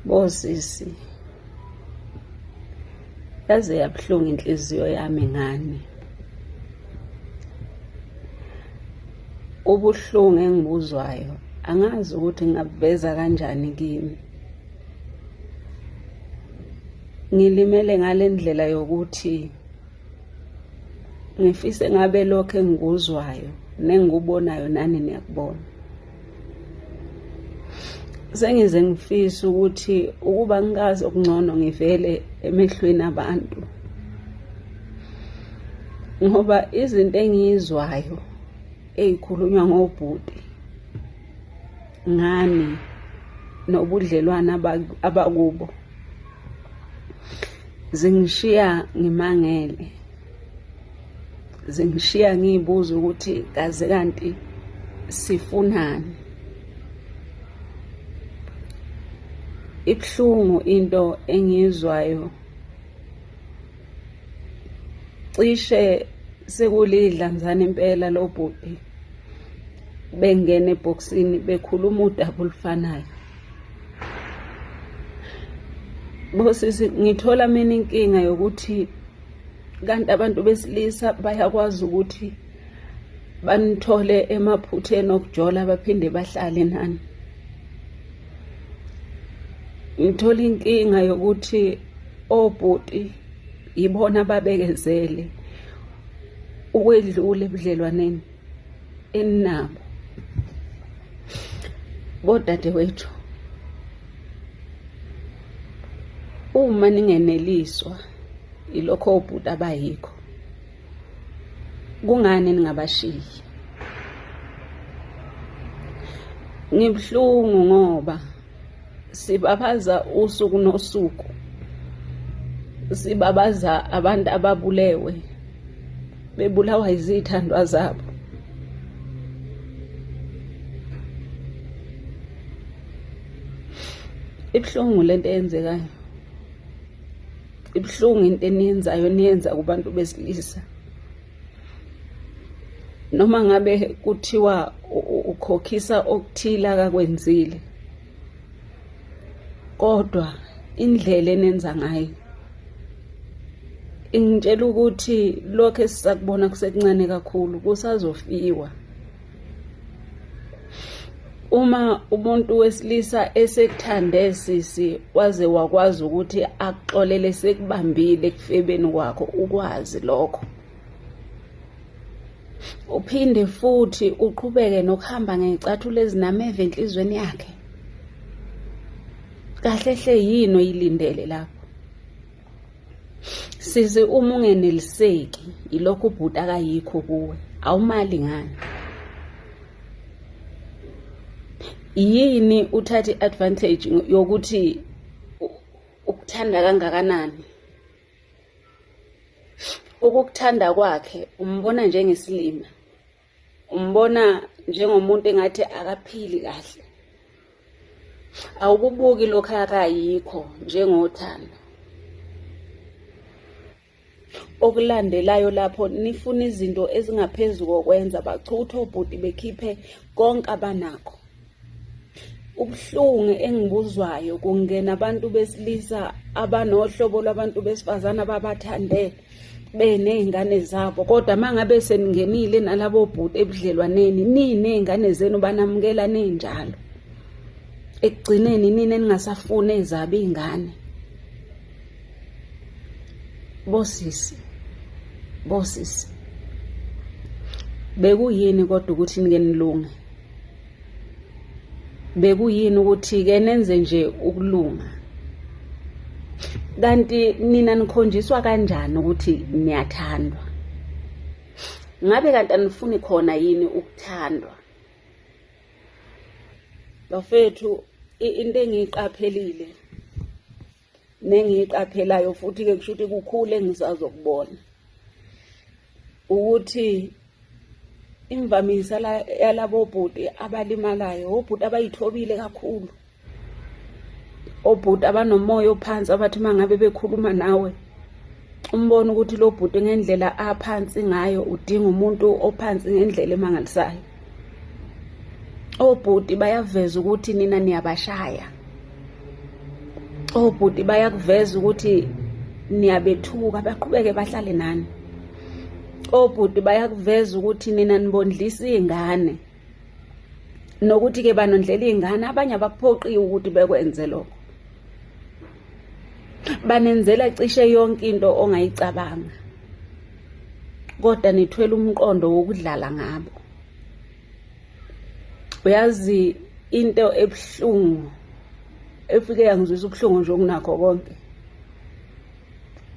Bosisi, yaze yabuhlungu inhliziyo yami ngani. Ubuhlungu engibuzwayo angazi ukuthi ngabuveza kanjani kimi. Ngilimele ngale ndlela yokuthi ngifise ngabe lokho engikuzwayo nengikubonayo nani niyakubona. Sengize ngifisa ukuthi ukuba ngikazi okungcono ngivele emehlweni abantu, ngoba izinto engiyizwayo ezikhulunywa ngobhuti ngani nobudlelwane abakubo zingishiya ngimangele, zingishiya ngibuza ukuthi kaze kanti sifunani. Ibhlungu into engiyizwayo, cishe sekulidlanzana impela lo bhuti bengena ebhokisini bekhuluma udaba olufanayo. Bosisi, ngithola mina inkinga yokuthi kanti abantu besilisa bayakwazi ukuthi banithole emaphutheni okujola baphinde bahlale nani. Ngithola inkinga yokuthi obhuti yibona babekezele ukwedlula ebudlelwaneni enabo. Bodadewethu, uma ningeneliswa ilokho obhuti abayikho, kungani ningabashiyi? Ngibhlungu ngoba sibabaza usuku nosuku, sibabaza abantu ababulewe bebulawa izithandwa zabo. Ibhlungu lento eyenzekayo, ibhlungu into eniyenzayo niyenza kubantu besilisa. Noma ngabe kuthiwa ukhokhisa okuthile akakwenzile, kodwa indlela enenza ngayo ingitshela ukuthi lokho esisakubona kusekuncane kakhulu, kusazofiwa. Uma umuntu wesilisa esekuthande sisi waze wakwazi ukuthi akuxolele sekubambile ekufebeni kwakho, ukwazi lokho, uphinde futhi uqhubeke nokuhamba ngezicathulo ezinameva enhlizweni yakhe, kahle hle yini oyilindele lapho? Size uma ungeneliseki ilokho ubhuti akayikho kuwe, awumali ngani? Yini uthatha i-advantage yokuthi ukuthanda kangakanani? Ukukuthanda kwakhe umbona njengesilima, umbona njengomuntu engathi akaphili kahle. Awukubuki lokho akayikho njengothando. Okulandelayo lapho nifuna izinto ezingaphezulu kokwenza, bachutha obhuti bekhiphe konke abanakho. Ubuhlungu engibuzwayo kungena abantu besilisa abanohlobo lwabantu besifazana ababathande benezingane zabo, kodwa mangabe seningenile nalabo bhuti ebudlelwaneni, ninezingane zenu banamukela nenjalo. Ekugcineni nini eningasafuna ezabo izingane. Bosisi, bekuyini kodwa ukuthi nike nilunge? Bekuyini ukuthi ke nenze nje ukulunga? Kanti nina nikhonjiswa kanjani ukuthi niyathandwa? Ngabe kanti anifuni khona yini ukuthandwa? Bafethu, into engiyiqaphelile nengiyiqaphelayo futhi ke kusho ukuthi kukhulu engisazokubona ukuthi imvamisa yalabo bhuti abalimalayo, obhuti abayithobile kakhulu, obhuti abanomoya ophansi abathi mangabe bekhuluma nawe umbona ukuthi lo bhuti ngendlela aphansi ngayo udinga umuntu ophansi ngendlela emangalisayo. Obhuti bayaveza ukuthi nina niyabashaya. Obhuti bayakuveza ukuthi niyabethuka baqhubeke bahlale nani. Obhuti bayakuveza ukuthi nina nibondlisa izingane. Nokuthi ke banondlela izingane abanye abakuphoqiwe ukuthi bekwenze lokho. Banenzela cishe yonke into ongayicabanga. Kodwa nithwele umqondo wokudlala ngabo. Uyazi into ebuhlungu efike yangizwisa ubuhlungu nje okunakho konke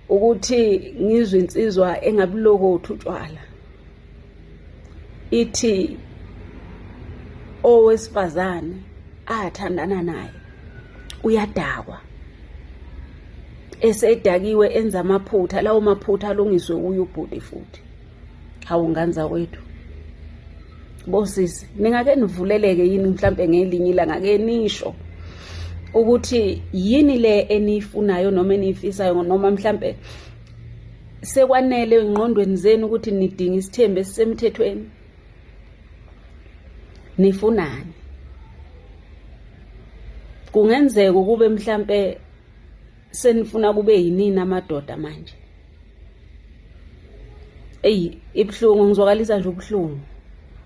ukuthi ngizwe insizwa engabulokothu utshwala ithi owesifazane athandana naye uyadakwa, esedakiwe enza amaphutha, lawo maphutha alungiswe uye ubhuti futhi. Hawu nganza wethu bosisi, ningake nivuleleke yini mhlambe ngelinye ilanga ngake nisho ukuthi yini le eniyifunayo noma eniyifisayo, noma mhlambe sekwanele engqondweni zenu ukuthi nidinga isithembu esisemthethweni. Nifunani? Kungenzeka kube mhlambe senifuna kube yinini amadoda manje. Ibhlungu, ngizwakalisa nje ubuhlungu.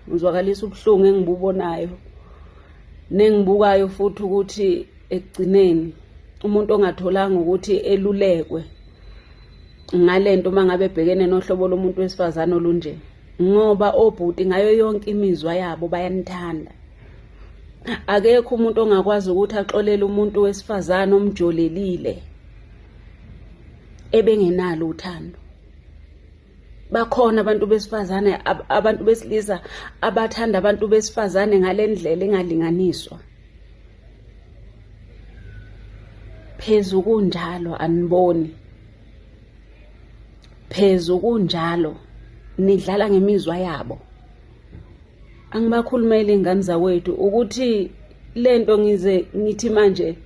Ngizwakalisa ubuhlungu engibubonayo nengibukayo futhi ukuthi ekugcineni umuntu ongatholanga ukuthi elulekwe ngalento mangabe ebhekene nohlobo lomuntu wesifazane olunje, ngoba obhuti ngayo yonke imizwa yabo bayanithanda. Akekho umuntu ongakwazi ukuthi axolele umuntu wesifazane omjolelile ebengenalo uthando. Bakhona abantu besifazane, abantu besilisa abathanda abantu besifazane ngalendlela engalinganiswa. Phezu kunjalo aniboni, phezu kunjalo nidlala ngemizwa yabo. Angibakhulumeli ingane zawethu ukuthi lento ngize ngithi manje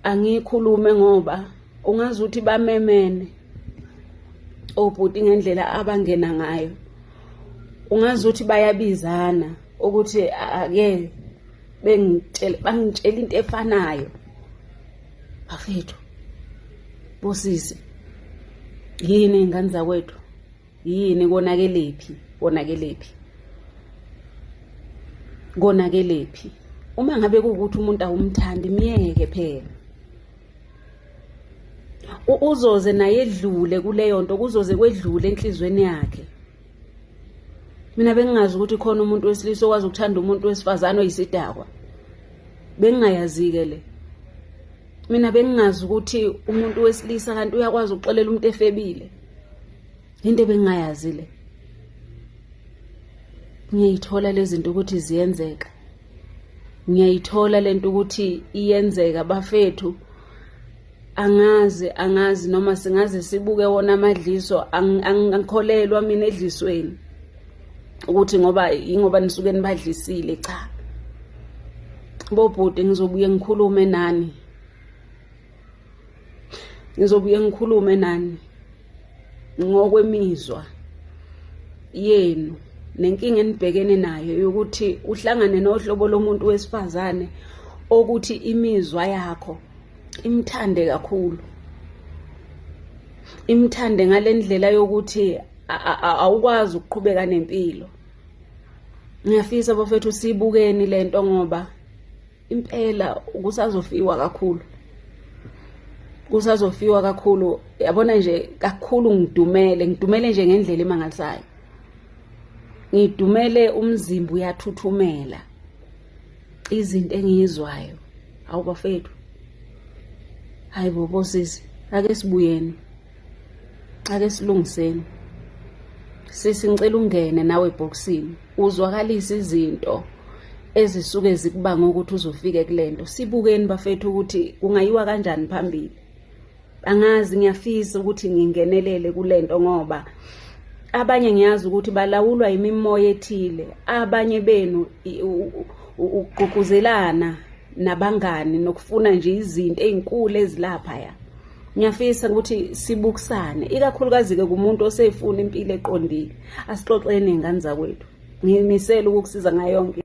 angikhulume ngoba ungazi ukuthi bamemene obhuti ngendlela abangena ngayo. Ungazi ukuthi bayabizana ukuthi ake bangitshela into efanayo. Bafethu bosisi, yini ingane zawethu, yini konakelephi, konakelephi, konakelephi? Uma ngabe kuwukuthi umuntu awumthandi miyeke phela, uzoze naye edlule kuleyo nto, kuzoze kwedlule enhlizweni yakhe. Mina bengingazi ukuthi khona umuntu wesilisa okwazi ukuthanda umuntu wesifazane oyisidakwa. Bengingayazi-ke le. Mina bengingazi ukuthi umuntu wesilisa kanti uyakwazi ukuxolela umuntu efebile. Into bengingayazi le. Ngiyayithola lezi zinto ukuthi ziyenzeka. Ngiyayithola lento ukuthi iyenzeka bafethu. Angazi noma singaze sibuke wona amadliso, angikholelwa mina edlisweni ukuthi ngoba nisuke nibadlisile, cha. Bobhuti ngizobuye ngikhulume nani. Ngizobuye ngikhulume nani ngokwemizwa yenu nenkinga enibhekene nayo yokuthi uhlangane nohlobo lomuntu wesifazane ukuthi imizwa yakho imthande kakhulu. Imthande ngalendlela yokuthi awukwazi ukuqhubeka nempilo. Ngiyafisa bafethu sibukeni lento ngoba impela kusazofiwa kakhulu. Kusazofiwa kakhulu. Yabona nje kakhulu ngidumele nje ngendlela emangalisayo. Ngidumele umzimba uyathuthumela. Izinto engizwayo. Awu bafethu. Hayibo bosisi, ake sibuyeni. Ake silungiseni. Sisicela ungene nawe eboxini. Uzwakalisa izinto ezisuke zikubanga ukuthi uzofike kulento. Sibukeni bafethu ukuthi kungayiwa kanjani phambili. Angazi, ngiyafisa ukuthi ngingenelele kulento ngoba abanye ngiyazi ukuthi balawulwa imimoya ethile. Abanye benu ugqugquzelana nabangani nokufuna nje izinto ezinkulu ezilapha ya. Ngiyafisa ukuthi sibukisane, ikakhulukazi ke kumuntu osefuna impilo eqondile. Asixoxeni ingane zakwethu. Ngimisela ukukusiza ngayo yonke.